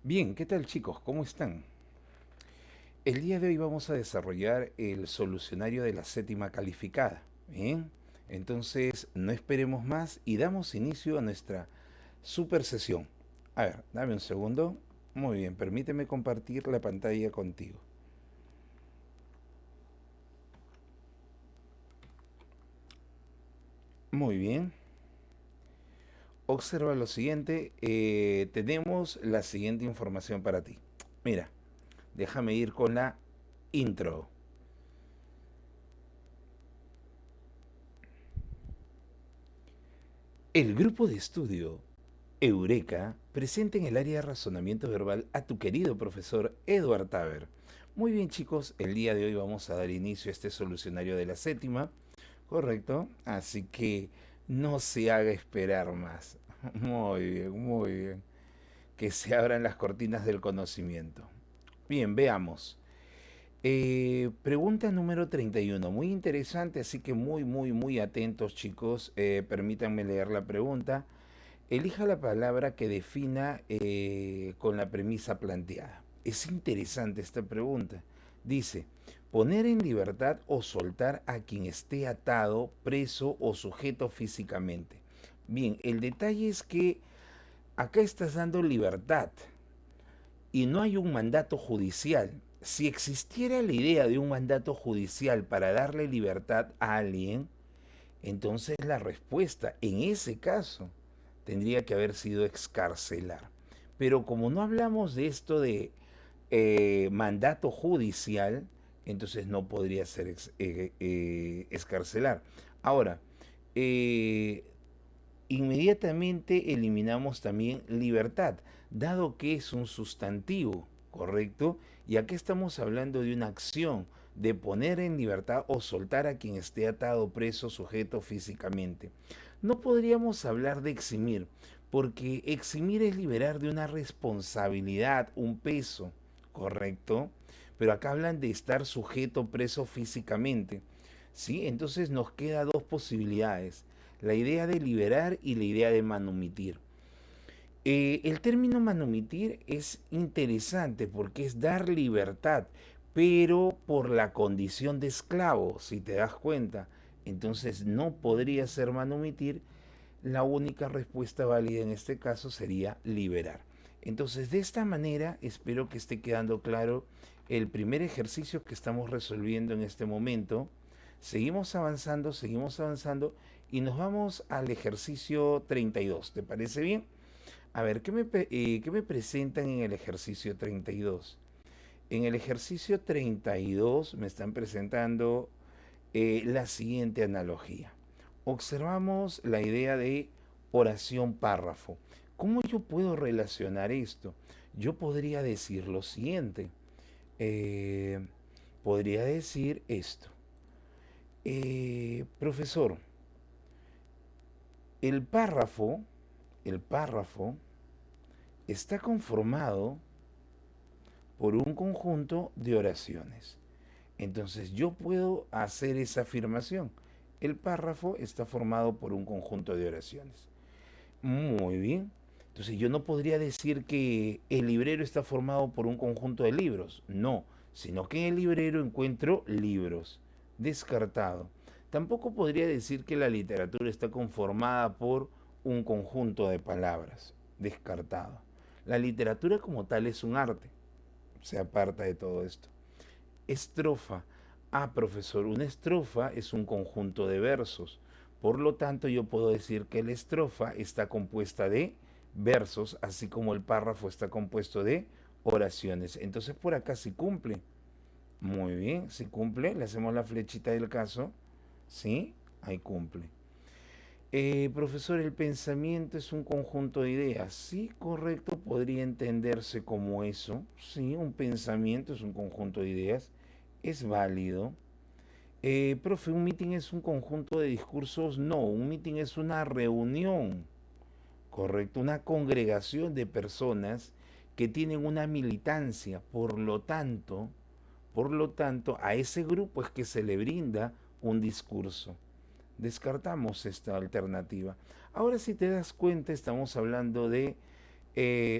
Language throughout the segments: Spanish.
Bien, ¿qué tal chicos? ¿Cómo están? El día de hoy vamos a desarrollar el solucionario de la séptima calificada. Bien, entonces no esperemos más y damos inicio a nuestra super sesión. A ver, dame un segundo. Muy bien, permíteme compartir la pantalla contigo. Muy bien. Observa lo siguiente. Tenemos la siguiente información para ti. Mira, déjame ir con la intro. El grupo de estudio Eureka presenta en el área de razonamiento verbal a tu querido profesor Edward Taber. Muy bien chicos, el día de hoy vamos a dar inicio a este solucionario de la séptima, ¿correcto? Así que no se haga esperar más. Muy bien, muy bien. Que se abran las cortinas del conocimiento. Bien, veamos. Pregunta número 31, muy interesante, así que muy atentos chicos. Permítanme leer la pregunta. Elija la palabra que defina con la premisa planteada. Es interesante esta pregunta. Dice, poner en libertad o soltar a quien esté atado, preso o sujeto físicamente. Bien, el detalle es que acá estás dando libertad y no hay un mandato judicial. Si existiera la idea de un mandato judicial para darle libertad a alguien, entonces la respuesta en ese caso tendría que haber sido excarcelar. Pero como no hablamos de esto de mandato judicial, entonces no podría ser excarcelar. Ahora, eh, inmediatamente eliminamos también libertad, dado que es un sustantivo, ¿correcto? Y aquí estamos hablando de una acción, de poner en libertad o soltar a quien esté atado, preso, sujeto físicamente. No podríamos hablar de eximir, porque eximir es liberar de una responsabilidad, un peso, ¿correcto? Pero acá hablan de estar sujeto, preso físicamente, ¿sí? Entonces nos queda dos posibilidades, la idea de liberar y la idea de manumitir. El término manumitir es interesante porque es dar libertad, pero por la condición de esclavo, si te das cuenta. Entonces no podría ser manumitir, la única respuesta válida en este caso sería liberar. Entonces de esta manera espero que esté quedando claro el primer ejercicio que estamos resolviendo en este momento. Seguimos avanzando y nos vamos al ejercicio 32. ¿Te parece bien? A ver, qué me presentan en el ejercicio 32? En el ejercicio 32 me están presentando la siguiente analogía. Observamos la idea de oración párrafo. ¿Cómo yo puedo relacionar esto? Yo podría decir lo siguiente. eh, Podría decir esto. Profesor, el párrafo, el párrafo está conformado por un conjunto de oraciones. Entonces yo puedo hacer esa afirmación. El párrafo está formado por un conjunto de oraciones. Muy bien. Entonces yo no podría decir que el librero está formado por un conjunto de libros. No, sino que en el librero encuentro libros. Descartado. Tampoco podría decir que la literatura está conformada por un conjunto de palabras. Descartado. La literatura como tal es un arte. Se aparta de todo esto. Estrofa. Ah, profesor, una estrofa es un conjunto de versos. Por lo tanto, yo puedo decir que la estrofa está compuesta de versos, así como el párrafo está compuesto de oraciones. Entonces, por acá sí cumple. Muy bien, sí cumple. Le hacemos la flechita del caso. Sí, ahí cumple. Profesor, el pensamiento es un conjunto de ideas. Sí, correcto, podría entenderse como eso. Sí, un pensamiento es un conjunto de ideas. Es válido. Profe, ¿un meeting es un conjunto de discursos? No, un meeting es una reunión, correcto, una congregación de personas que tienen una militancia. Por lo tanto, a ese grupo es que se le brinda un discurso. Descartamos esta alternativa. Ahora, si te das cuenta, estamos hablando de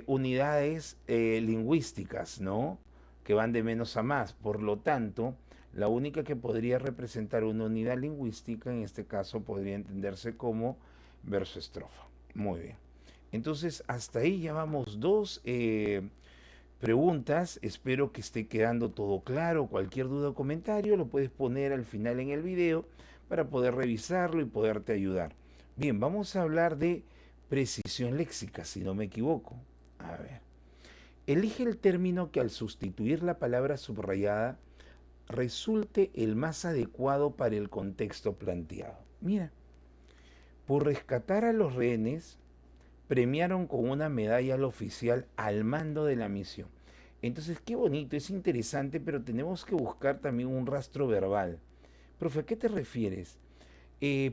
unidades lingüísticas, ¿no? Que van de menos a más. Por lo tanto, la única que podría representar una unidad lingüística, en este caso, podría entenderse como verso-estrofa. Muy bien. Entonces, hasta ahí ya vamos dos preguntas. Espero que esté quedando todo claro. Cualquier duda o comentario lo puedes poner al final en el video para poder revisarlo y poderte ayudar. Bien, vamos a hablar de precisión léxica, si no me equivoco. A ver. Elige el término que al sustituir la palabra subrayada resulte el más adecuado para el contexto planteado. Mira, por rescatar a los rehenes, premiaron con una medalla al oficial al mando de la misión. Entonces, qué bonito, es interesante, pero tenemos que buscar también un rastro verbal. Profe, ¿a qué te refieres?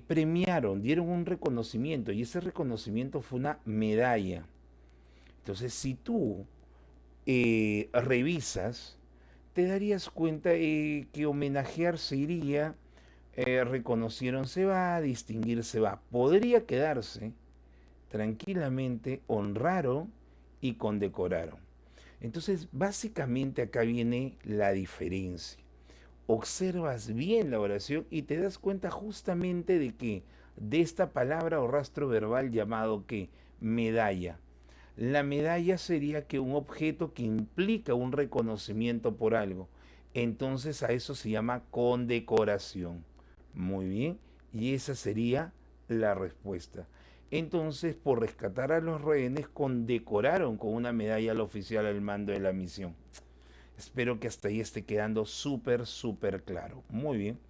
Premiaron, dieron un reconocimiento y ese reconocimiento fue una medalla. Entonces, si tú revisas, te darías cuenta que homenajear se iría, reconocieron se va, distinguir se va. Podría quedarse tranquilamente, honraron y condecoraron. Entonces, básicamente acá viene la diferencia. Observas bien la oración y te das cuenta justamente de que de esta palabra o rastro verbal llamado que medalla. La medalla sería que un objeto que implica un reconocimiento por algo. Entonces a eso se llama condecoración. Muy bien, y esa sería la respuesta. Entonces, por rescatar a los rehenes, condecoraron con una medalla al oficial al mando de la misión. Espero que hasta ahí esté quedando súper, súper claro. Muy bien.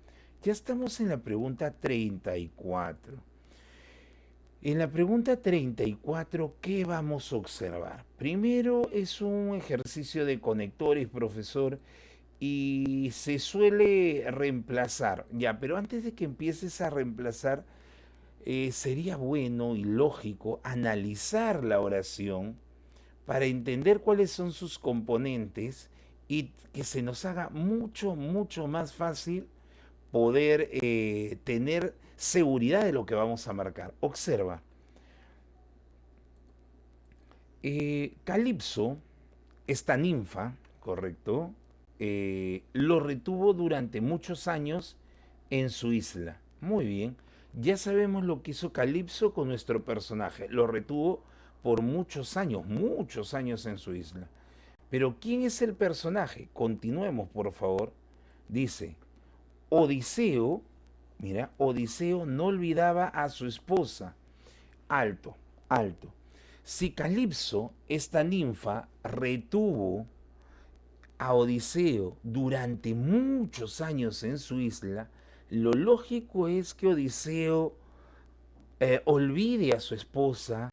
Ya estamos en la pregunta 34. En la pregunta 34, ¿qué vamos a observar? Primero es un ejercicio de conectores, profesor, y se suele reemplazar. Ya, pero antes de que empieces a reemplazar, sería bueno y lógico analizar la oración para entender cuáles son sus componentes y que se nos haga mucho, mucho más fácil poder tener seguridad de lo que vamos a marcar. Observa, Calipso, esta ninfa, ¿correcto? Lo retuvo durante muchos años en su isla. Muy bien, ya sabemos lo que hizo Calipso con nuestro personaje. Lo retuvo por muchos años en su isla. Pero ¿quién es el personaje? Continuemos, por favor. Dice, Odiseo, mira, Odiseo no olvidaba a su esposa. Alto, alto. Si Calipso, esta ninfa, retuvo a Odiseo durante muchos años en su isla, lo lógico es que Odiseo olvide a su esposa,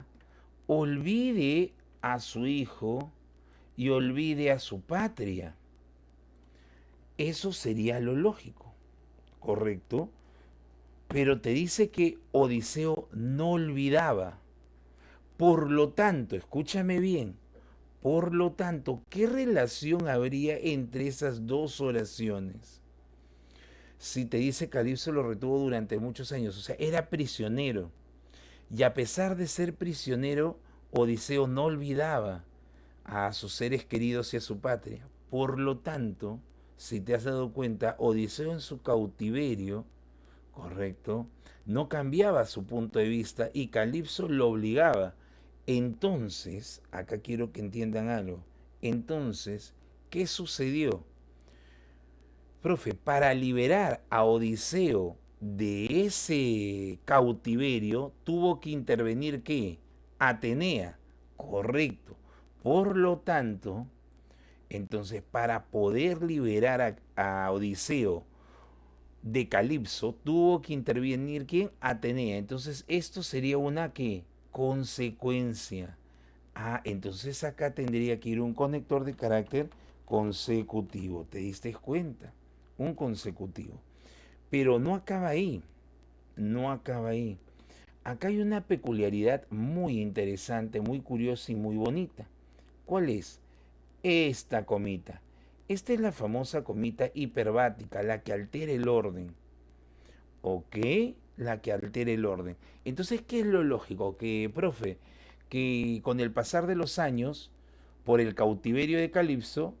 olvide a su hijo y olvide a su patria. Eso sería lo lógico, ¿correcto? Pero te dice que Odiseo no olvidaba. Por lo tanto, escúchame bien, por lo tanto, ¿qué relación habría entre esas dos oraciones? Si te dice que Calipso lo retuvo durante muchos años, o sea, era prisionero. Y a pesar de ser prisionero, Odiseo no olvidaba a sus seres queridos y a su patria. Por lo tanto, si te has dado cuenta, Odiseo en su cautiverio, correcto, no cambiaba su punto de vista y Calipso lo obligaba. Entonces, acá quiero que entiendan algo. Entonces, ¿qué sucedió? Profe, para liberar a Odiseo de ese cautiverio, tuvo que intervenir ¿qué? Atenea, correcto. Por lo tanto, entonces para poder liberar a Odiseo de Calipso, tuvo que intervenir ¿quién? Atenea. Entonces esto sería una ¿qué? Consecuencia. Ah, entonces acá tendría que ir un conector de carácter consecutivo. ¿Te diste cuenta? Un consecutivo. Pero no acaba ahí. No acaba ahí. Acá hay una peculiaridad muy interesante, muy curiosa y muy bonita. ¿Cuál es? Esta comita. Esta es la famosa comita hiperbática, la que altera el orden. ¿Ok? La que altera el orden. Entonces, ¿qué es lo lógico? Que, profe, que con el pasar de los años, por el cautiverio de Calipso,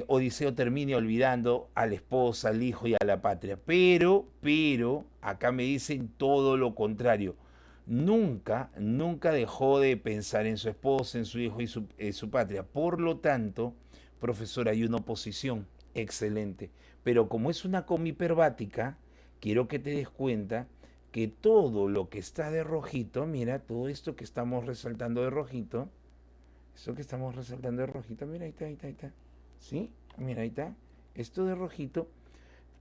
Odiseo termine olvidando a la esposa, al hijo y a la patria. Pero, acá me dicen todo lo contrario. Nunca dejó de pensar en su esposa, en su hijo y su patria. Por lo tanto, profesor, hay una oposición. Excelente. Pero como es una coma hiperbática, quiero que te des cuenta que todo lo que está de rojito, mira, todo esto que estamos resaltando de rojito, eso que estamos resaltando de rojito, mira, ahí está, ahí está, ahí está. ¿Sí? Mira, ahí está. Esto de rojito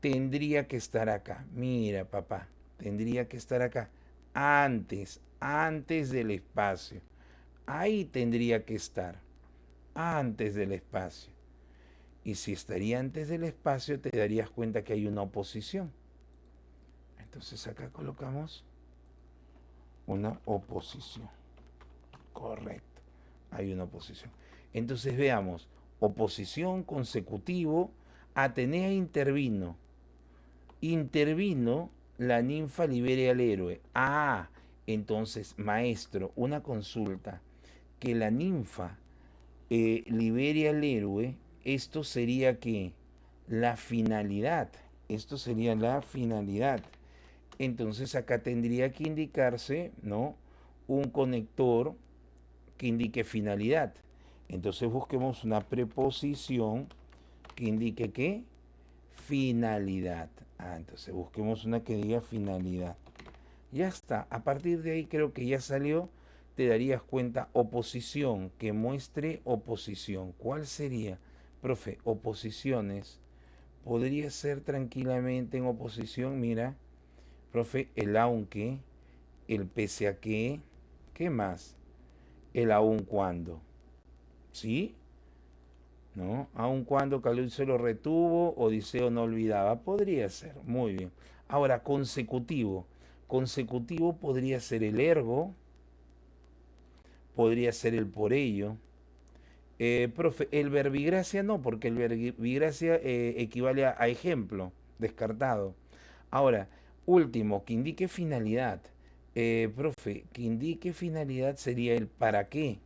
tendría que estar acá. Mira, papá, tendría que estar acá. Antes del espacio. Ahí tendría que estar. Antes del espacio. Y si estaría antes del espacio, te darías cuenta que hay una oposición. Entonces acá colocamos una oposición. Correcto. Hay una oposición. Entonces veamos. Oposición consecutivo. Atenea intervino. Intervino, la ninfa libere al héroe. Ah, entonces, maestro, una consulta. Que la ninfa libere al héroe, esto sería que la finalidad. Esto sería la finalidad. Entonces acá tendría que indicarse, ¿no? Un conector que indique finalidad. Entonces busquemos una preposición que indique ¿qué? Finalidad. Ah, entonces busquemos una que diga finalidad. Ya está. A partir de ahí creo que ya salió. Te darías cuenta oposición, que muestre oposición. ¿Cuál sería? Profe, oposiciones. Podría ser tranquilamente en oposición, mira, profe, el aunque, el pese a que, ¿qué más? El aun cuando. ¿Sí? ¿No? Aun cuando Calipso lo retuvo, Odiseo no olvidaba. Podría ser, muy bien. Ahora, consecutivo. Consecutivo podría ser el ergo, podría ser el por ello. Profe, el verbigracia no, porque el verbigracia equivale a ejemplo, descartado. Ahora, último, que indique finalidad. Profe, que indique finalidad sería el para qué.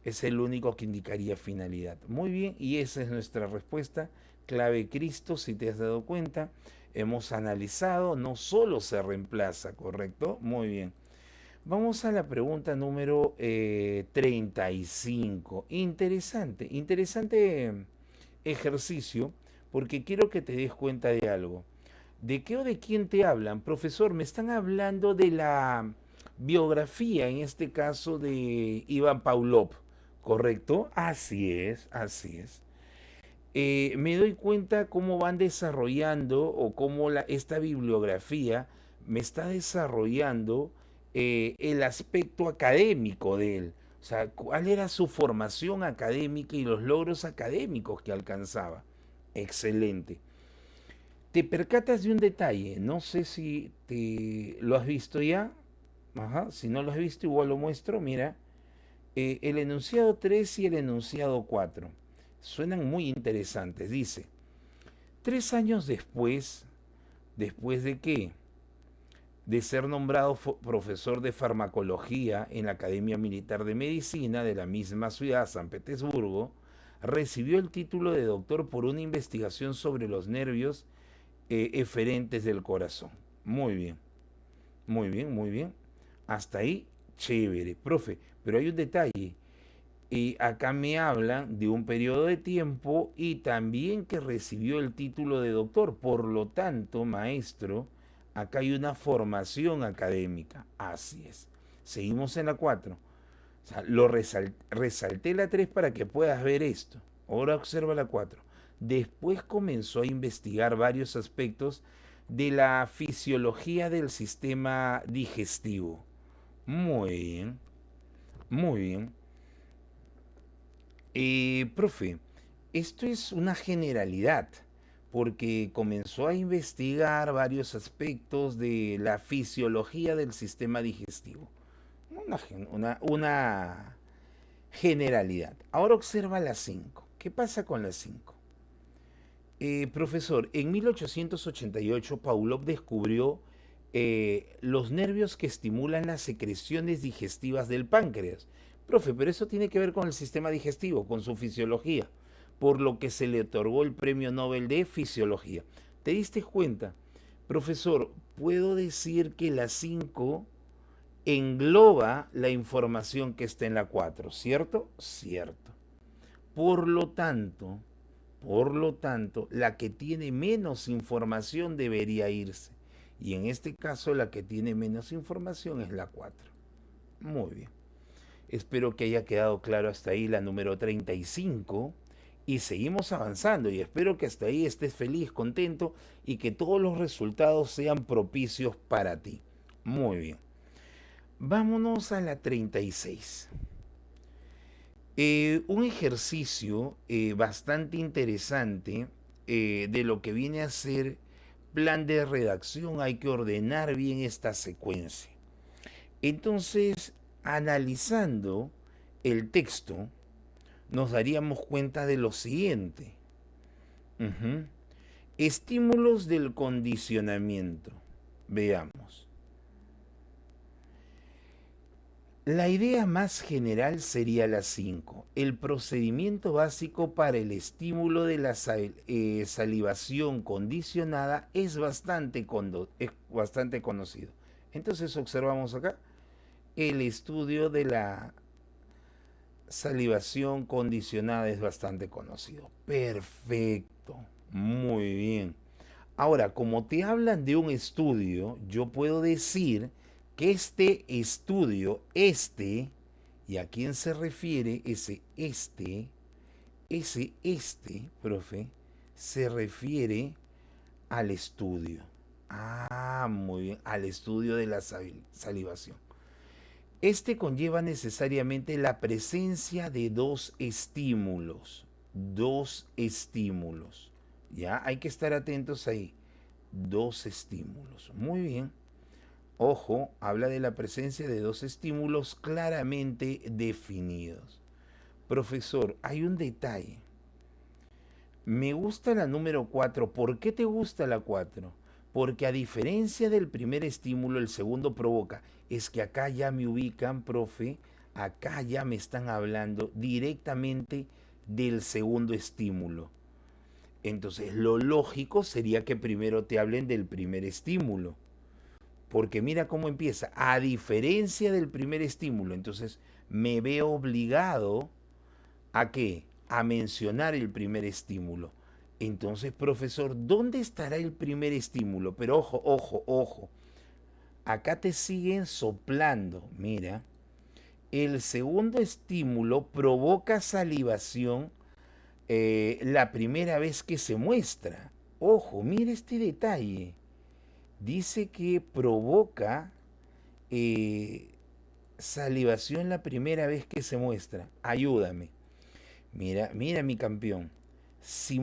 Es el único que indicaría finalidad. Muy bien, y esa es nuestra respuesta. Clave Cristo, si te has dado cuenta, hemos analizado, no solo se reemplaza, ¿correcto? Muy bien. Vamos a la pregunta número 35. Interesante, interesante ejercicio, porque quiero que te des cuenta de algo. ¿De qué o de quién te hablan? Profesor, me están hablando de la biografía, en este caso de Iván Pavlov, ¿correcto? Así es, así es. Me doy cuenta cómo van desarrollando o cómo esta bibliografía me está desarrollando el aspecto académico de él. O sea, cuál era su formación académica y los logros académicos que alcanzaba. Excelente. Te percatas de un detalle, no sé si te lo has visto ya. Ajá, si no lo has visto, igual lo muestro. Mira, el enunciado 3 y el enunciado 4 suenan muy interesantes. Dice, 3 años después, ¿después de qué? De ser nombrado profesor de farmacología en la Academia Militar de Medicina de la misma ciudad, San Petersburgo, recibió el título de doctor por una investigación sobre los nervios eferentes del corazón. Muy bien, muy bien, muy bien. Hasta ahí, chévere, profe. Pero hay un detalle. Y acá me hablan de un periodo de tiempo y también que recibió el título de doctor. Por lo tanto, maestro, acá hay una formación académica. Así es. Seguimos en la 4. O sea, resalté la 3 para que puedas ver esto. Ahora observa la 4. Después comenzó a investigar varios aspectos de la fisiología del sistema digestivo. Muy bien, muy bien. Profe, esto es una generalidad, porque comenzó a investigar varios aspectos de la fisiología del sistema digestivo. Una generalidad. Ahora observa la 5. ¿Qué pasa con la 5? Profesor, en 1888 Pavlov descubrió los nervios que estimulan las secreciones digestivas del páncreas. Profe, pero eso tiene que ver con el sistema digestivo, con su fisiología, por lo que se le otorgó el Premio Nobel de Fisiología. ¿Te diste cuenta? Profesor, puedo decir que la 5 engloba la información que está en la 4, ¿cierto? Cierto. Por lo tanto, la que tiene menos información debería irse. Y en este caso, la que tiene menos información es la 4. Muy bien. Espero que haya quedado claro hasta ahí la número 35. Y seguimos avanzando. Y espero que hasta ahí estés feliz, contento y que todos los resultados sean propicios para ti. Muy bien. Vámonos a la 36. Un ejercicio bastante interesante de lo que viene a ser plan de redacción. Hay que ordenar bien esta secuencia. Entonces, analizando el texto, nos daríamos cuenta de lo siguiente. Ujú. Estímulos del condicionamiento. Veamos. La idea más general sería la 5. El procedimiento básico para el estímulo de la salivación condicionada es bastante conocido. Entonces observamos acá el estudio de la salivación condicionada es bastante conocido. Perfecto, muy bien. Ahora, como te hablan de un estudio, yo puedo decir que este estudio, ¿y a quién se refiere profe? Se refiere al estudio. Ah, muy bien, al estudio de la salivación. Este conlleva necesariamente la presencia de dos estímulos. Dos estímulos. Ya, hay que estar atentos ahí. Dos estímulos. Muy bien. Ojo, habla de la presencia de dos estímulos claramente definidos. Profesor, hay un detalle. Me gusta la número 4. ¿Por qué te gusta la 4? Porque a diferencia del primer estímulo, el segundo provoca. Es que acá ya me ubican, profe, acá ya me están hablando directamente del segundo estímulo. Entonces, lo lógico sería que primero te hablen del primer estímulo. Porque mira cómo empieza. A diferencia del primer estímulo, entonces me veo obligado ¿a qué? A mencionar el primer estímulo. Entonces, profesor, ¿dónde estará el primer estímulo? Pero ojo, ojo, ojo. Acá te siguen soplando. Mira, el segundo estímulo provoca salivación la primera vez que se muestra. Ojo, mira este detalle. Dice que provoca salivación la primera vez que se muestra. Ayúdame. Mira, mira mi campeón. Si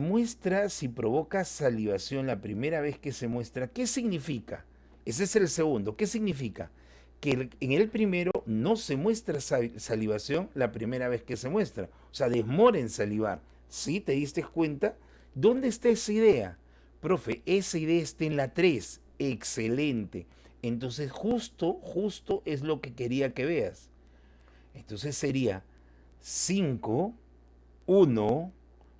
provoca salivación la primera vez que se muestra, ¿qué significa? Ese es el segundo. ¿Qué significa? Que en el primero no se muestra salivación la primera vez que se muestra. O sea, demora en salivar. ¿Sí? ¿Te diste cuenta? ¿Dónde está esa idea? Profe, esa idea está en la 3. Excelente. Entonces, justo es lo que quería que veas. Entonces sería 5 1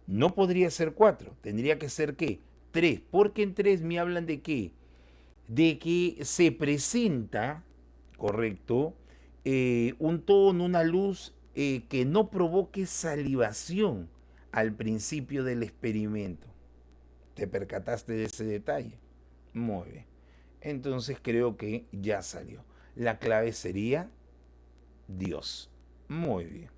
no podría ser 4, tendría que ser ¿qué? 3, porque en 3 me hablan de qué? De que se presenta, correcto, un tono, una luz que no provoque salivación al principio del experimento. ¿Te percataste de ese detalle? Muy bien. Entonces creo que ya salió. La clave sería Dios. Muy bien.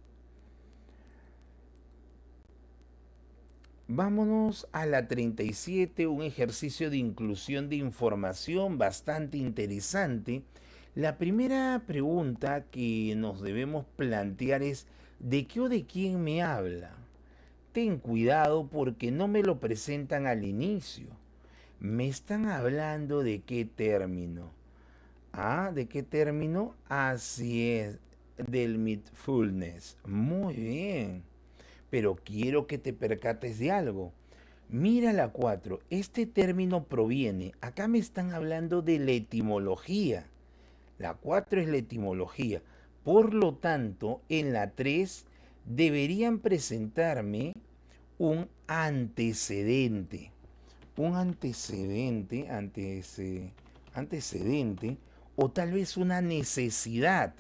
Vámonos a la 37, un ejercicio de inclusión de información bastante interesante. La primera pregunta que nos debemos plantear es, ¿de qué o de quién me habla? Ten cuidado porque no me lo presentan al inicio. Me están hablando de qué término. Ah, ¿de qué término? Así es, del mindfulness. Muy bien. Pero quiero que te percates de algo. Mira la 4. Este término proviene, acá me están hablando de la etimología. La 4 es la etimología. Por lo tanto, en la 3 deberían presentarme un antecedente. Un antecedente o tal vez una necesidad.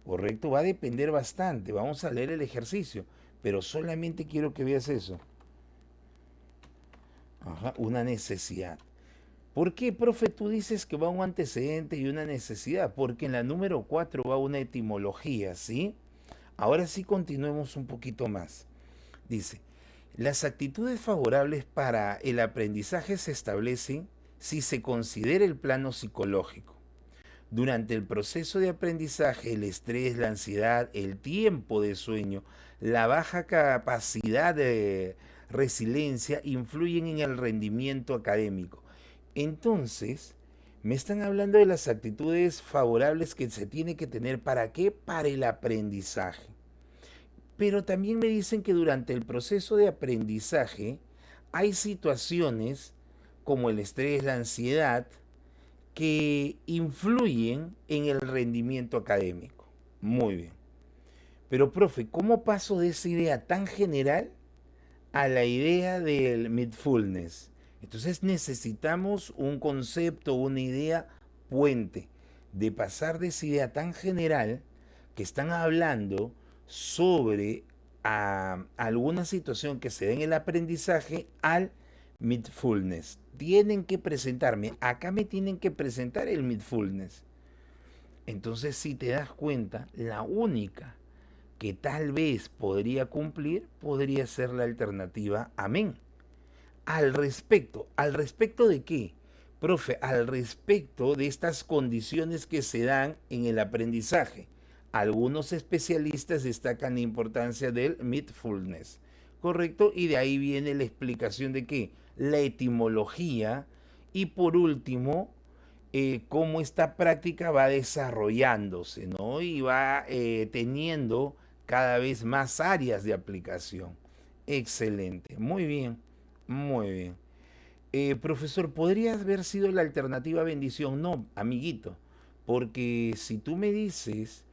¿Correcto? Va a depender bastante. Vamos a leer el ejercicio, pero solamente quiero que veas eso. Ajá, una necesidad. ¿Por qué, profe, tú dices que va un antecedente y una necesidad? Porque en la número 4 va una etimología, ¿sí? Ahora sí continuemos un poquito más. Dice, las actitudes favorables para el aprendizaje se establecen si se considera el plano psicológico. Durante el proceso de aprendizaje, el estrés, la ansiedad, el tiempo de sueño, la baja capacidad de resiliencia influyen en el rendimiento académico. Entonces, me están hablando de las actitudes favorables que se tiene que tener. ¿Para qué? Para el aprendizaje. Pero también me dicen que durante el proceso de aprendizaje hay situaciones como el estrés, la ansiedad, que influyen en el rendimiento académico. Muy bien. Pero, profe, ¿cómo paso de esa idea tan general a la idea del mindfulness? Entonces necesitamos un concepto, una idea puente, de pasar de esa idea tan general que están hablando sobre alguna situación que se da en el aprendizaje al mindfulness. Tienen que presentarme, acá me tienen que presentar el mindfulness. Entonces, si te das cuenta, la única que tal vez podría cumplir podría ser la alternativa amén. ¿Al respecto de qué? Profe, al respecto de estas condiciones que se dan en el aprendizaje. Algunos especialistas destacan la importancia del mindfulness, ¿correcto? Y de ahí viene la explicación de qué, la etimología y por último, cómo esta práctica va desarrollándose, ¿no? Y va teniendo cada vez más áreas de aplicación. Excelente, muy bien, muy bien. Profesor, ¿podría haber sido la alternativa bendición? No, amiguito, porque si tú me dices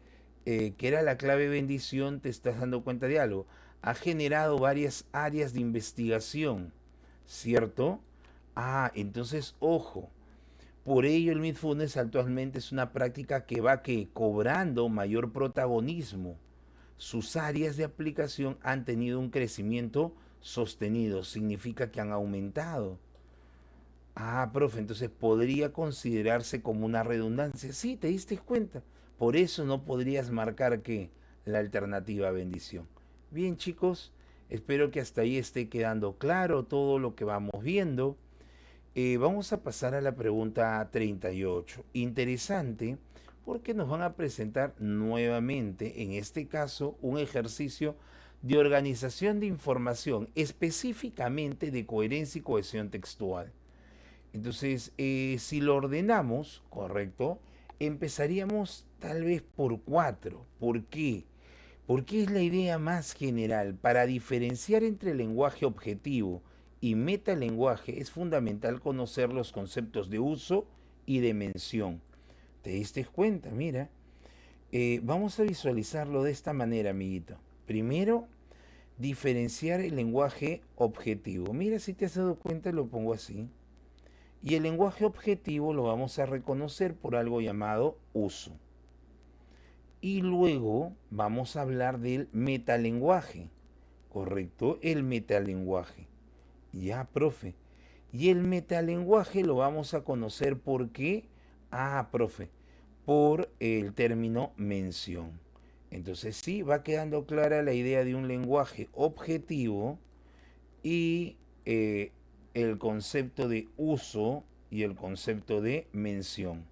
que era la clave bendición, te estás dando cuenta de algo. Ha generado varias áreas de investigación, ¿cierto? Ah, entonces, ojo. Por ello, el mindfulness actualmente es una práctica que va cobrando mayor protagonismo. Sus áreas de aplicación han tenido un crecimiento sostenido, significa que han aumentado. Ah, profe, entonces podría considerarse como una redundancia. Sí, te diste cuenta. Por eso no podrías marcar que la alternativa bendición. Bien, chicos, espero que hasta ahí esté quedando claro todo lo que vamos viendo. Vamos a pasar a la pregunta 38. Interesante porque nos van a presentar nuevamente, en este caso, un ejercicio de organización de información, específicamente de coherencia y cohesión textual. Entonces, si lo ordenamos, correcto, empezaríamos tal vez por 4. ¿Por qué? Porque es la idea más general. Para diferenciar entre lenguaje objetivo y metalenguaje es fundamental conocer los conceptos de uso y de mención. ¿Te diste cuenta? Mira, vamos a visualizarlo de esta manera, amiguito. Primero, diferenciar el lenguaje objetivo. Mira, si te has dado cuenta, lo pongo así. Y el lenguaje objetivo lo vamos a reconocer por algo llamado uso. Y luego vamos a hablar del metalenguaje, ¿correcto? El metalenguaje. Ya, profe. Y el metalenguaje lo vamos a conocer por qué. Ah, profe, por el término mención. Entonces sí, va quedando clara la idea de un lenguaje objetivo y el concepto de uso y el concepto de mención.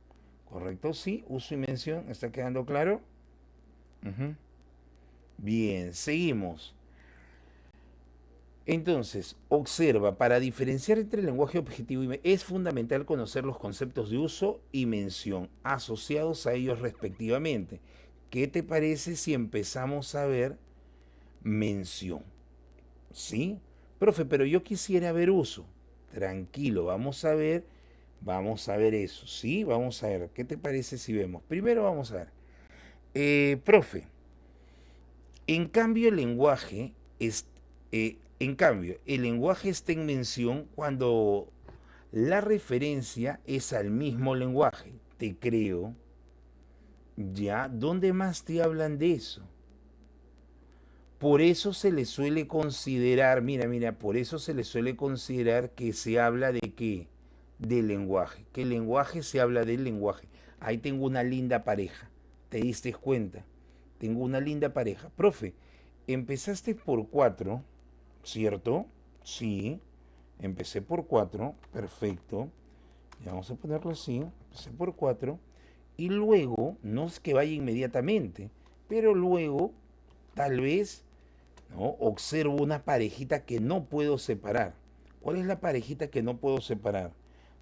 ¿Correcto? Sí, uso y mención. ¿Está quedando claro? Ujú. Bien, seguimos. Entonces, observa, para diferenciar entre el lenguaje objetivo y es fundamental conocer los conceptos de uso y mención asociados a ellos respectivamente. ¿Qué te parece si empezamos a ver mención? ¿Sí? Profe, pero yo quisiera ver uso. Tranquilo, vamos a ver eso, ¿sí? Vamos a ver, ¿qué te parece si vemos? Primero vamos a ver. Profe, en cambio el lenguaje el lenguaje está en mención cuando la referencia es al mismo lenguaje. Te creo. ¿Ya? ¿Dónde más te hablan de eso? Por eso se le suele considerar, mira, por eso se le suele considerar que se habla de qué, del lenguaje, que el lenguaje se habla del lenguaje. Ahí tengo una linda pareja, ¿te diste cuenta? Tengo una linda pareja. Profe, empezaste por 4, ¿cierto? Sí, empecé por 4, perfecto. Y vamos a ponerlo así, empecé por 4. Y luego, no es que vaya inmediatamente, pero luego, tal vez, ¿no? Observo una parejita que no puedo separar. ¿Cuál es la parejita que no puedo separar?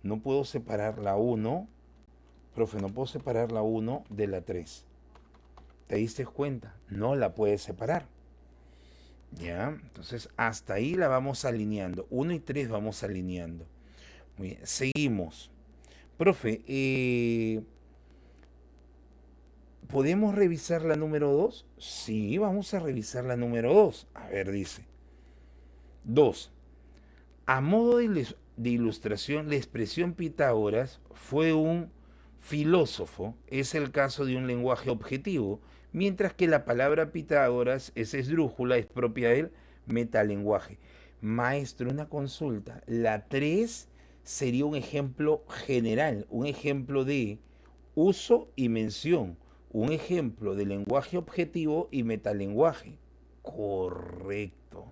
No puedo separar la uno, profe, no puedo separar la uno de la 3. ¿Te diste cuenta? No la puedes separar. ¿Ya? Entonces, hasta ahí la vamos alineando. Uno y 3 vamos alineando. Muy bien, seguimos. Profe, ¿podemos revisar la número 2? Sí, vamos a revisar la número 2. A ver, dice. 2. A modo de ilustración, la expresión Pitágoras fue un filósofo, es el caso de un lenguaje objetivo, mientras que la palabra Pitágoras es esdrújula, es propia del metalenguaje. Maestro, una consulta. La 3 sería un ejemplo general, un ejemplo de uso y mención, un ejemplo de lenguaje objetivo y metalenguaje. Correcto.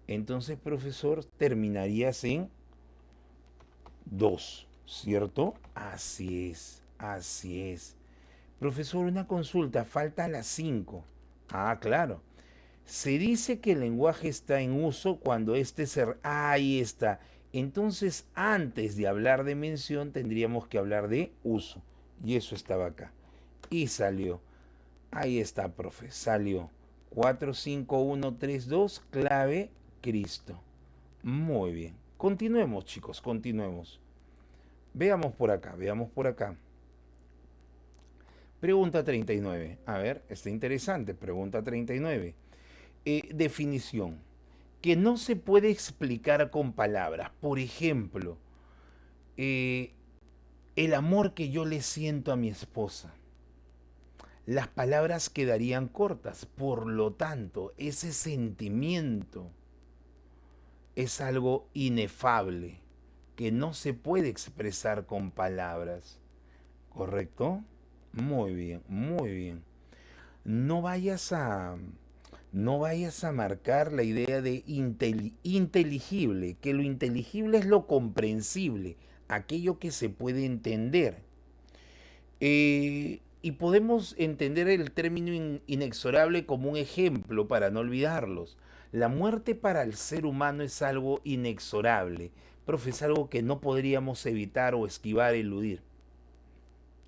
Entonces, profesor, terminarías en 2, ¿cierto? Así es, así es. Profesor, una consulta, falta la 5. Ah, claro. Se dice que el lenguaje está en uso cuando este ser... Ahí está. Entonces, antes de hablar de mención, tendríamos que hablar de uso. Y eso estaba acá. Y salió. Ahí está, profe. Salió. 45132 clave, Cristo. Muy bien. Continuemos, chicos, continuemos. Veamos por acá, veamos por acá. Pregunta 39. A ver, está interesante. Pregunta 39. Definición. Que no se puede explicar con palabras. Por ejemplo, eh, el amor que yo le siento a mi esposa. Las palabras quedarían cortas. Por lo tanto, ese sentimiento es algo inefable que no se puede expresar con palabras. ¿Correcto? Muy bien, muy bien. No vayas a, no vayas a marcar la idea de inteligible, que lo inteligible es lo comprensible, aquello que se puede entender. Y podemos entender el término inexorable como un ejemplo para no olvidarlos. La muerte para el ser humano es algo inexorable, profe, es algo que no podríamos evitar o esquivar, eludir.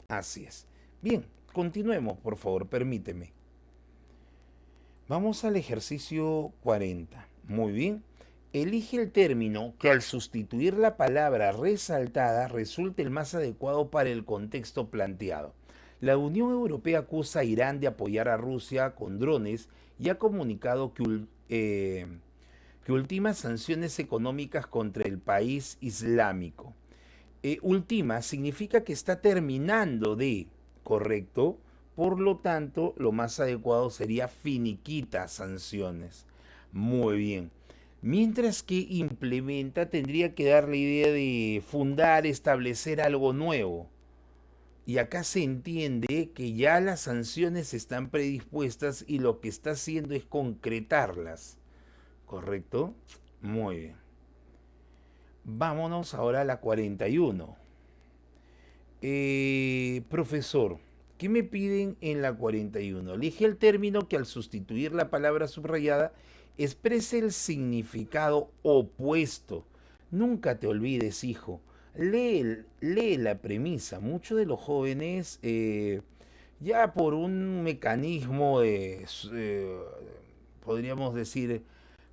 Así es. Bien, continuemos, por favor, permíteme. Vamos al ejercicio 40. Muy bien. Elige el término que al sustituir la palabra resaltada resulte el más adecuado para el contexto planteado. La Unión Europea acusa a Irán de apoyar a Rusia con drones y ha comunicado que ultima sanciones económicas contra el país islámico. Ultima significa que está terminando de, ¿correcto? Por lo tanto, lo más adecuado sería finiquita sanciones. Muy bien. Mientras que implementa tendría que dar la idea de fundar, establecer algo nuevo. Y acá se entiende que ya las sanciones están predispuestas y lo que está haciendo es concretarlas. ¿Correcto? Muy bien. Vámonos ahora a la 41. Profesor, ¿qué me piden en la 41? Elige el término que al sustituir la palabra subrayada exprese el significado opuesto. Nunca te olvides, hijo. Lee la premisa. Muchos de los jóvenes, ya por un mecanismo de, podríamos decir,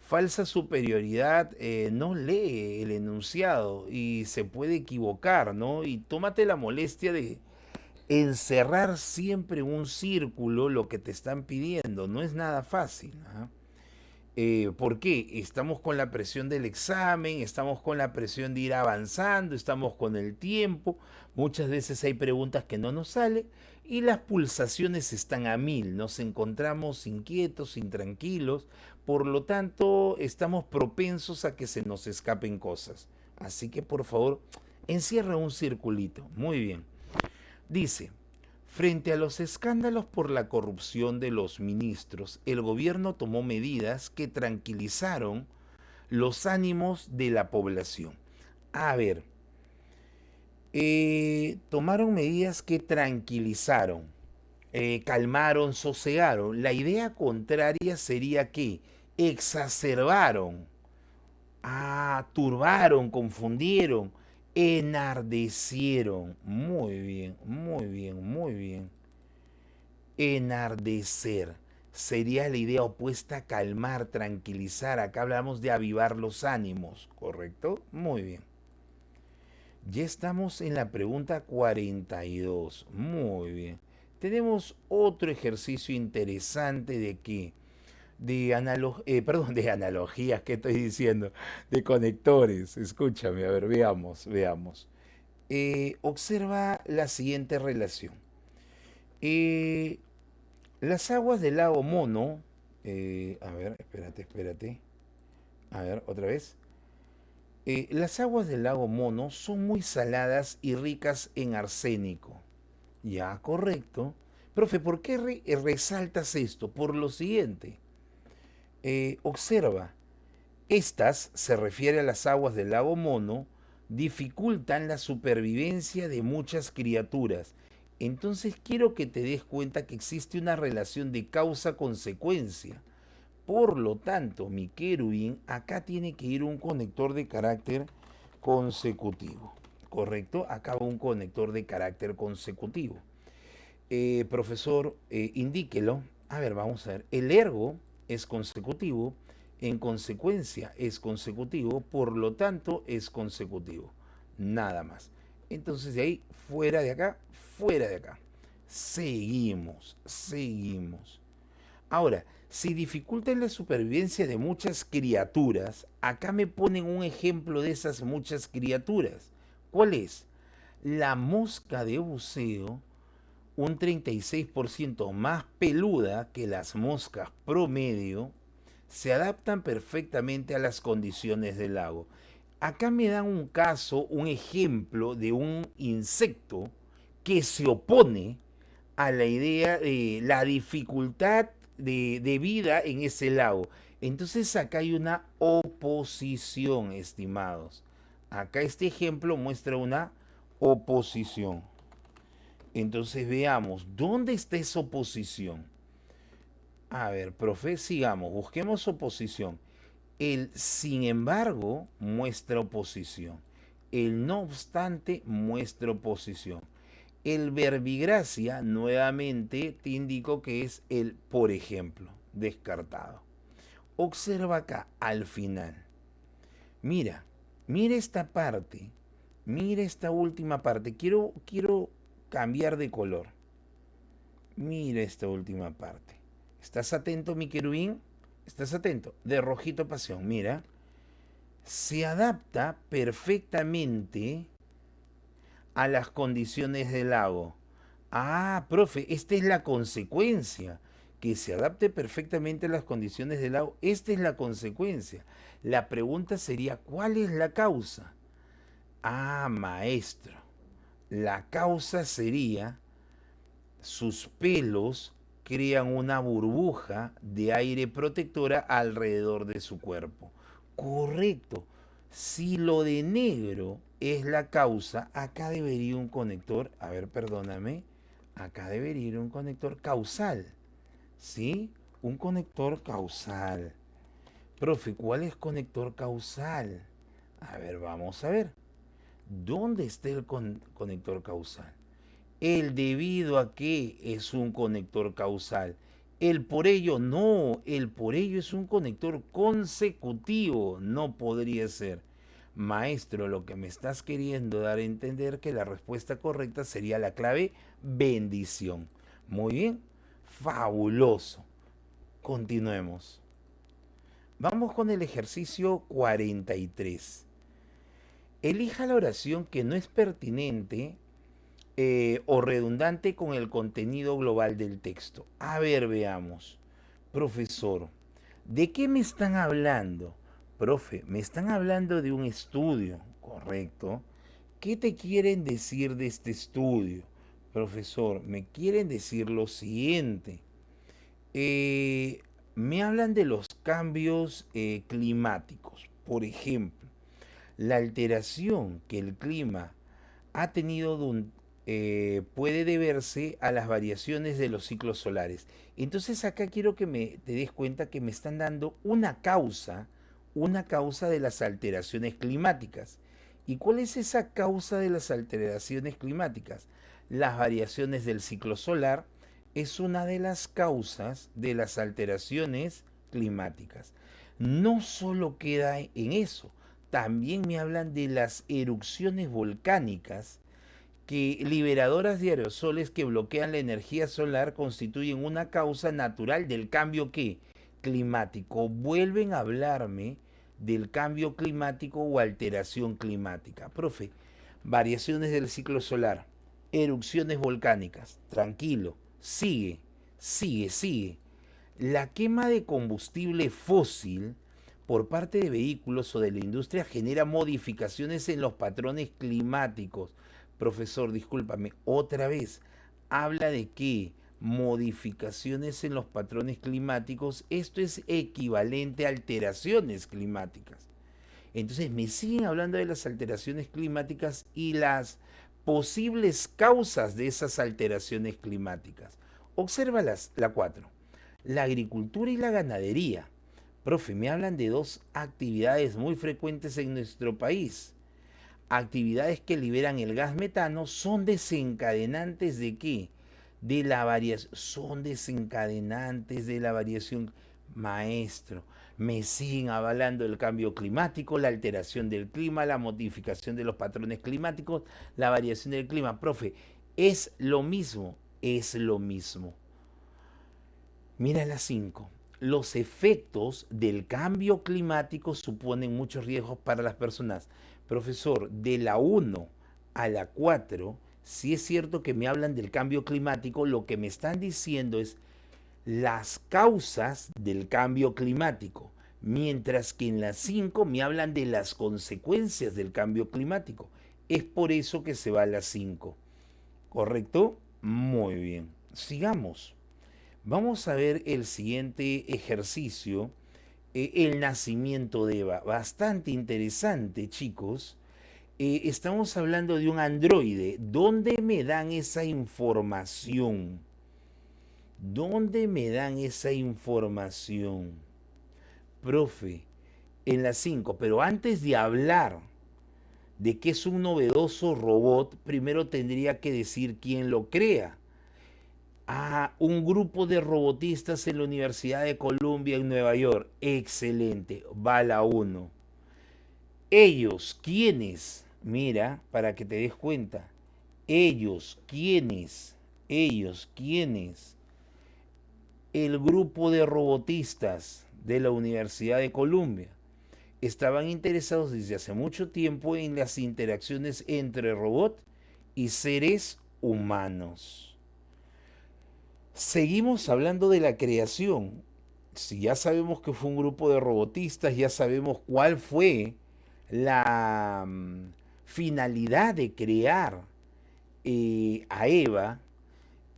falsa superioridad no lee el enunciado y se puede equivocar, ¿no? Y tómate la molestia de encerrar siempre un círculo lo que te están pidiendo. No es nada fácil. ¿Ah? ¿Por qué? Estamos con la presión del examen, estamos con la presión de ir avanzando, estamos con el tiempo, muchas veces hay preguntas que no nos salen y las pulsaciones están a mil, nos encontramos inquietos, intranquilos, por lo tanto estamos propensos a que se nos escapen cosas. Así que por favor, encierra un circulito. Muy bien. Dice, frente a los escándalos por la corrupción de los ministros, el gobierno tomó medidas que tranquilizaron los ánimos de la población. A ver, tomaron medidas que tranquilizaron, calmaron, sosegaron. La idea contraria sería que exacerbaron, turbaron, confundieron, enardecieron. Muy bien, muy bien, muy bien. Enardecer sería la idea opuesta a calmar, tranquilizar. Acá hablamos de avivar los ánimos, ¿correcto? Muy bien. Ya estamos en la pregunta 42. Muy bien. Tenemos otro ejercicio interesante de que de analogías, ¿qué estoy diciendo? De conectores. Escúchame, a ver, veamos, veamos. Observa la siguiente relación. Eh, las aguas del lago Mono, a ver, espérate. A ver, otra vez. Las aguas del lago Mono son muy saladas y ricas en arsénico. Ya, correcto. Profe, ¿por qué resaltas esto? Por lo siguiente. Observa, estas, se refiere a las aguas del lago Mono, dificultan la supervivencia de muchas criaturas. Entonces quiero que te des cuenta que existe una relación de causa-consecuencia. Por lo tanto, mi querubín, acá tiene que ir un conector de carácter consecutivo. ¿Correcto? Acá va un conector de carácter consecutivo. Profesor, indíquelo. A ver, vamos a ver. El ergo es consecutivo, en consecuencia es consecutivo, por lo tanto es consecutivo. Nada más. Entonces de ahí, fuera de acá, fuera de acá. Seguimos, seguimos. Ahora, si dificultan la supervivencia de muchas criaturas, acá me ponen un ejemplo de esas muchas criaturas. ¿Cuál es? La mosca de buceo, un 36% más peluda que las moscas promedio, se adaptan perfectamente a las condiciones del lago. Acá me dan un caso, un ejemplo de un insecto que se opone a la idea de la dificultad de vida en ese lago. Entonces acá hay una oposición, estimados. Acá este ejemplo muestra una oposición. Entonces veamos, ¿dónde está esa oposición? A ver, profe, sigamos, busquemos oposición. El sin embargo muestra oposición. El no obstante muestra oposición. El verbigracia nuevamente te indico que es el por ejemplo, descartado. Observa acá al final. Mira, mira esta parte. Mira esta última parte. Quiero cambiar de color. Mira esta última parte. ¿Estás atento, mi querubín? ¿Estás atento? De rojito pasión, mira. Se adapta perfectamente a las condiciones del lago. Ah, profe, esta es la consecuencia. Que se adapte perfectamente a las condiciones del lago. Esta es la consecuencia. La pregunta sería, ¿cuál es la causa? Ah, maestro. La causa sería sus pelos crean una burbuja de aire protectora alrededor de su cuerpo. Correcto. Si lo de negro es la causa, acá debería un conector, a ver, perdóname, acá debería ir un conector causal. ¿Sí? Un conector causal. Profe, ¿cuál es conector causal? A ver, vamos a ver. ¿Dónde está el conector causal? El debido a que es un conector causal. El por ello no, el por ello es un conector consecutivo, no podría ser. Maestro, lo que me estás queriendo dar a entender que la respuesta correcta sería la clave bendición. Muy bien, fabuloso. Continuemos. Vamos con el ejercicio 43. Elija la oración que no es pertinente o redundante con el contenido global del texto. A ver, veamos. Profesor, ¿de qué me están hablando? Profe, me están hablando de un estudio, ¿correcto? ¿Qué te quieren decir de este estudio? Profesor, me quieren decir lo siguiente. Eh, Me hablan de los cambios climáticos. Por ejemplo, la alteración que el clima ha tenido puede deberse a las variaciones de los ciclos solares. Entonces acá quiero que te des cuenta que me están dando una causa de las alteraciones climáticas. ¿Y cuál es esa causa de las alteraciones climáticas? Las variaciones del ciclo solar es una de las causas de las alteraciones climáticas. No solo queda en eso, también me hablan de las erupciones volcánicas que liberadoras de aerosoles que bloquean la energía solar constituyen una causa natural del cambio climático. Vuelven a hablarme del cambio climático o alteración climática. Profe, variaciones del ciclo solar, erupciones volcánicas. Tranquilo, sigue, sigue. La quema de combustible fósil por parte de vehículos o de la industria genera modificaciones en los patrones climáticos. Profesor, discúlpame, otra vez, habla de qué modificaciones en los patrones climáticos. Esto es equivalente a alteraciones climáticas. Entonces me siguen hablando de las alteraciones climáticas y las posibles causas de esas alteraciones climáticas. Observa la 4. La agricultura y la ganadería. Profe, me hablan de dos actividades muy frecuentes en nuestro país. Actividades que liberan el gas metano son desencadenantes de qué? De la variación. Son desencadenantes de la variación. Maestro, me siguen avalando el cambio climático, la alteración del clima, la modificación de los patrones climáticos, la variación del clima. Profe, es lo mismo, es lo mismo. Mira la 5. Los efectos del cambio climático suponen muchos riesgos para las personas. Profesor, de la 1 a la 4, si es cierto que me hablan del cambio climático, lo que me están diciendo es las causas del cambio climático, mientras que en la 5 me hablan de las consecuencias del cambio climático. Es por eso que se va a la 5. ¿Correcto? Muy bien. Sigamos. Vamos a ver el siguiente ejercicio, el nacimiento de Eva. Bastante interesante, chicos. Estamos hablando de un androide. ¿Dónde me dan esa información? ¿Dónde me dan esa información? Profe, en la 5. Pero antes de hablar de que es un novedoso robot, primero tendría que decir quién lo crea. Un grupo de robotistas en la Universidad de Columbia en Nueva York. Excelente, va la 1. Ellos, ¿quiénes? Mira, para que te des cuenta. Ellos, ¿quiénes? Ellos, ¿quiénes? El grupo de robotistas de la Universidad de Columbia estaban interesados desde hace mucho tiempo en las interacciones entre robot y seres humanos. Seguimos hablando de la creación. Si ya sabemos que fue un grupo de robotistas, ya sabemos cuál fue la finalidad de crear a Eva,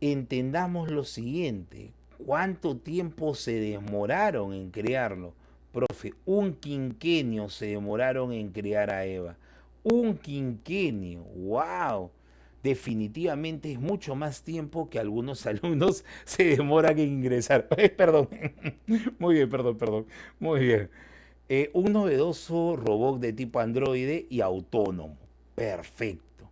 entendamos lo siguiente. ¿Cuánto tiempo se demoraron en crearlo? Profe, un quinquenio se demoraron en crear a Eva. Un quinquenio, wow. Definitivamente es mucho más tiempo que algunos alumnos se demoran en ingresar. Perdón. Muy bien, perdón. Muy bien. Un novedoso robot de tipo androide y autónomo. Perfecto.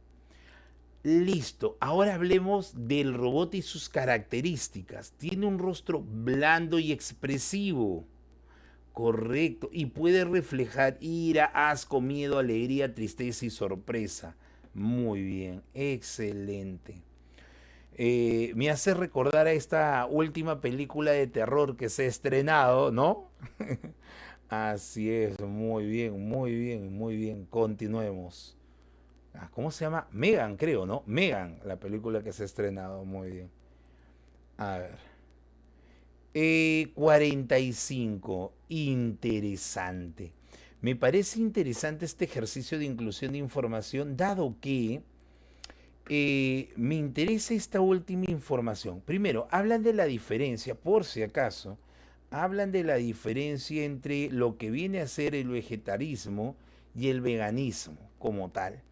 Listo, ahora hablemos del robot y sus características. Tiene un rostro blando y expresivo. Correcto. Y puede reflejar ira, asco, miedo, alegría, tristeza y sorpresa. Muy bien. Excelente. Me hace recordar a esta última película de terror que se ha estrenado, ¿no? Así es. Muy bien, muy bien, muy bien. Continuemos. ¿Cómo se llama? Megan, creo, ¿no? Megan, la película que se ha estrenado. Muy bien. A ver. 45. Interesante. Me parece interesante este ejercicio de inclusión de información, dado que me interesa esta última información. Primero, hablan de la diferencia, por si acaso, hablan de la diferencia entre lo que viene a ser el vegetarismo y el veganismo como tal.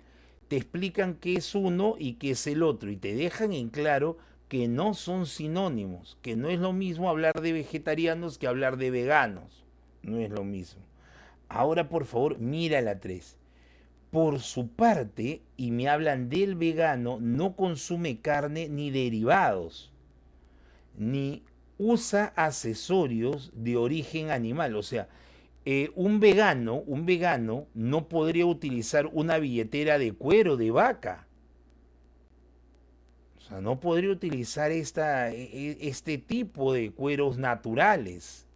Te explican qué es uno y qué es el otro y te dejan en claro que no son sinónimos, que no es lo mismo hablar de vegetarianos que hablar de veganos. No es lo mismo. Ahora, por favor, mira la 3. Por su parte, y me hablan del vegano, no consume carne ni derivados, ni usa accesorios de origen animal. O sea, un vegano no podría utilizar una billetera de cuero de vaca. O sea, no podría utilizar este tipo de cueros naturales.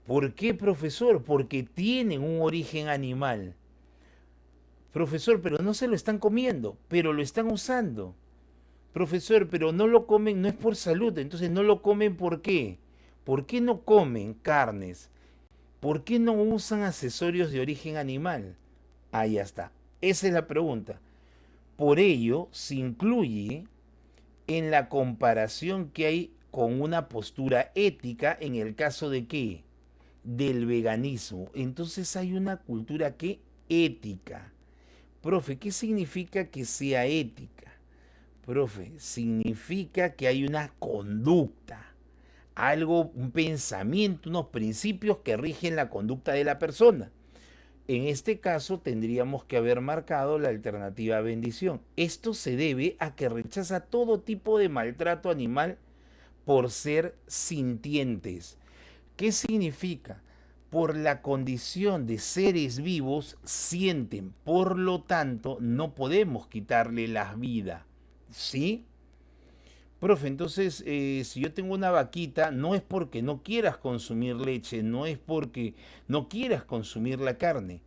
¿Por qué, profesor? Porque tienen un origen animal. Profesor, pero no se lo están comiendo, pero lo están usando. Profesor, pero no lo comen, no es por salud, entonces no lo comen ¿por qué? ¿Por qué no comen carnes? ¿Por qué no usan accesorios de origen animal? Ahí ya está. Esa es la pregunta. Por ello, se incluye en la comparación que hay con una postura ética en el caso de qué? Del veganismo. Entonces hay una cultura que ética. Profe, ¿qué significa que sea ética? Profe, significa que hay una conducta, algo, un pensamiento, unos principios que rigen la conducta de la persona. En este caso tendríamos que haber marcado la alternativa bendición. Esto se debe a que rechaza todo tipo de maltrato animal por ser sintientes. ¿Qué significa? Por la condición de seres vivos sienten, por lo tanto no podemos quitarle la vida. ¿Sí? Profe, entonces si yo tengo una vaquita, no es porque no quieras consumir leche, no es porque no quieras consumir la carne,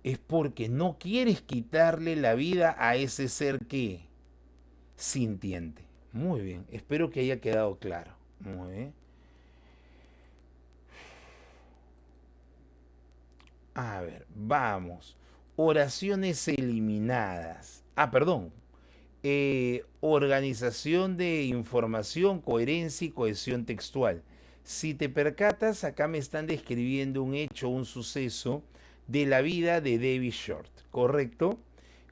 es porque no quieres quitarle la vida a ese ser que sintiente. Muy bien, espero que haya quedado claro. Muy bien. A ver, vamos. Oraciones eliminadas. Perdón. Organización de información, coherencia y cohesión textual. Si te percatas, acá me están describiendo un hecho, un suceso de la vida de David Short, ¿correcto?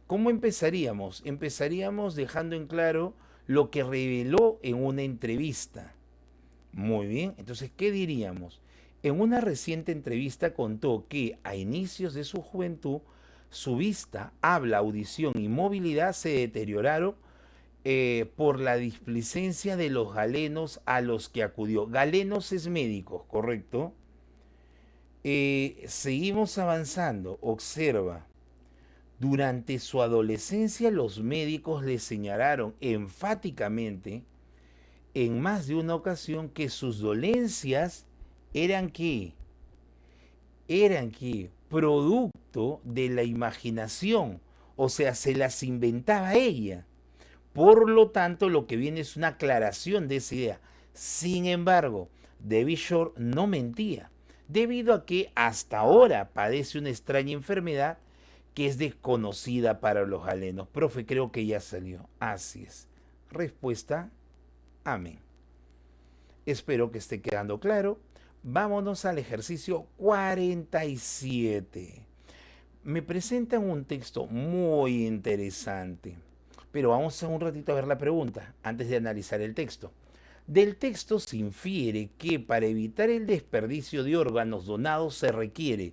¿Cómo empezaríamos? Empezaríamos dejando en claro lo que reveló en una entrevista. Muy bien, entonces, ¿qué diríamos? En una reciente entrevista contó que a inicios de su juventud, su vista, habla, audición y movilidad se deterioraron por la displicencia de los galenos a los que acudió. Galenos es médicos, ¿correcto? Seguimos avanzando. Observa. Durante su adolescencia los médicos le señalaron enfáticamente en más de una ocasión que sus dolencias eran que producto de la imaginación, o sea, se las inventaba ella. Por lo tanto, lo que viene es una aclaración de esa idea. Sin embargo, David Shore no mentía, debido a que hasta ahora padece una extraña enfermedad que es desconocida para los galenos. Profe, creo que ya salió. Así es. Respuesta, amén. Espero que esté quedando claro. Vámonos al ejercicio 47. Me presentan un texto muy interesante, pero vamos a un ratito a ver la pregunta antes de analizar el texto. Del texto se infiere que para evitar el desperdicio de órganos donados se requiere,